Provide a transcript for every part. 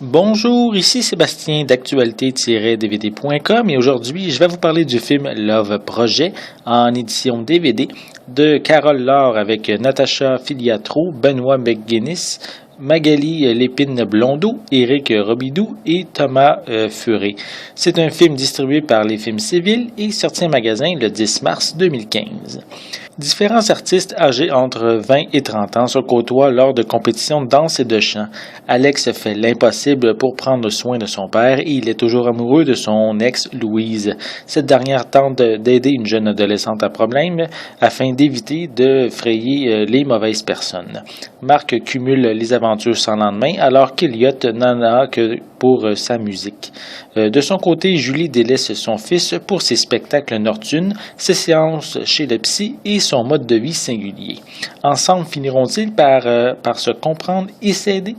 Bonjour, ici Sébastien d'actualité-dvd.com et aujourd'hui je vais vous parler du film Love Projet en édition DVD de Carole Laure avec Natacha Filiatro, Benoît McGuinness, Magali Lépine-Blondeau, Éric Robidoux et Thomas Furet. C'est un film distribué par Les Films Civils et sorti en magasin le 10 mars 2015. Différents artistes âgés entre 20 et 30 ans se côtoient lors de compétitions de danse et de chant. Alex fait l'impossible pour prendre soin de son père et il est toujours amoureux de son ex Louise. Cette dernière tente d'aider une jeune adolescente à problème afin d'éviter de frayer les mauvaises personnes. Marc cumule les aventures sans lendemain alors qu'Eliott n'en a que pour sa musique. De son côté, Julie délaisse son fils pour ses spectacles nocturnes, ses séances chez le psy et son mode de vie singulier. Ensemble, finiront-ils par se comprendre et s'aider?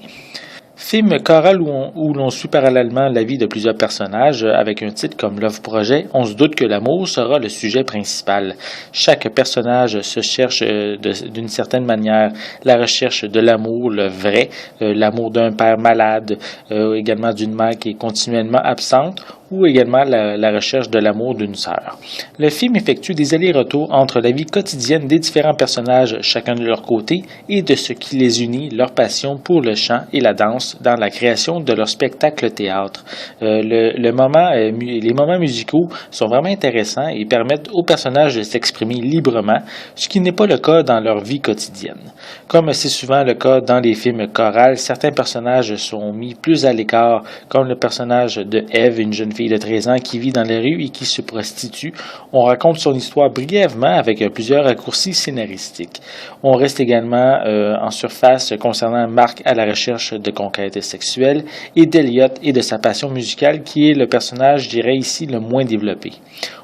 Film choral où l'on suit parallèlement la vie de plusieurs personnages avec un titre comme Love Projet, on se doute que l'amour sera le sujet principal. Chaque personnage se cherche d'une certaine manière, la recherche de l'amour, le vrai, l'amour d'un père malade, également d'une mère qui est continuellement absente, ou également la recherche de l'amour d'une sœur. Le film effectue des allers-retours entre la vie quotidienne des différents personnages, chacun de leur côté, et de ce qui les unit, leur passion pour le chant et la danse dans la création de leur spectacle théâtre. Les moments musicaux sont vraiment intéressants et permettent aux personnages de s'exprimer librement, ce qui n'est pas le cas dans leur vie quotidienne. Comme c'est souvent le cas dans les films chorales, certains personnages sont mis plus à l'écart, comme le personnage de Eve, une jeune fille de 13 ans qui vit dans les rues et qui se prostitue. On raconte son histoire brièvement avec plusieurs raccourcis scénaristiques. On reste également en surface concernant Marc à la recherche de conquêtes sexuelles et d'Eliott et de sa passion musicale qui est le personnage, je dirais ici, le moins développé.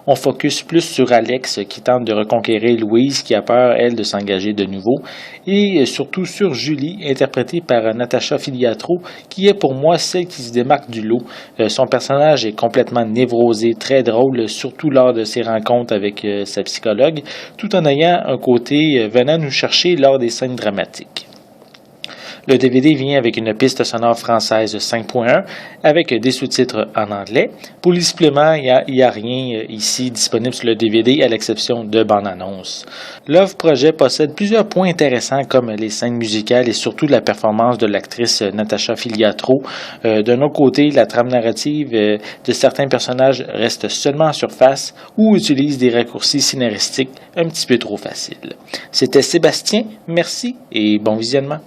On focus plus sur Alex qui tente de reconquérir Louise qui a peur, elle, de s'engager de nouveau et surtout sur Julie, interprétée par Natacha Filiatro, qui est pour moi celle qui se démarque du lot. Son personnage est complètement névrosé, très drôle, surtout lors de ses rencontres avec sa psychologue, tout en ayant un côté venant nous chercher lors des scènes dramatiques. Le DVD vient avec une piste sonore française 5.1 avec des sous-titres en anglais. Pour les suppléments, il n'y a rien ici disponible sur le DVD à l'exception de bande-annonce. Love Projet possède plusieurs points intéressants comme les scènes musicales et surtout la performance de l'actrice Natacha Filiatro. D'un autre côté, la trame narrative de certains personnages reste seulement en surface ou utilise des raccourcis scénaristiques un petit peu trop faciles. C'était Sébastien, merci et bon visionnement.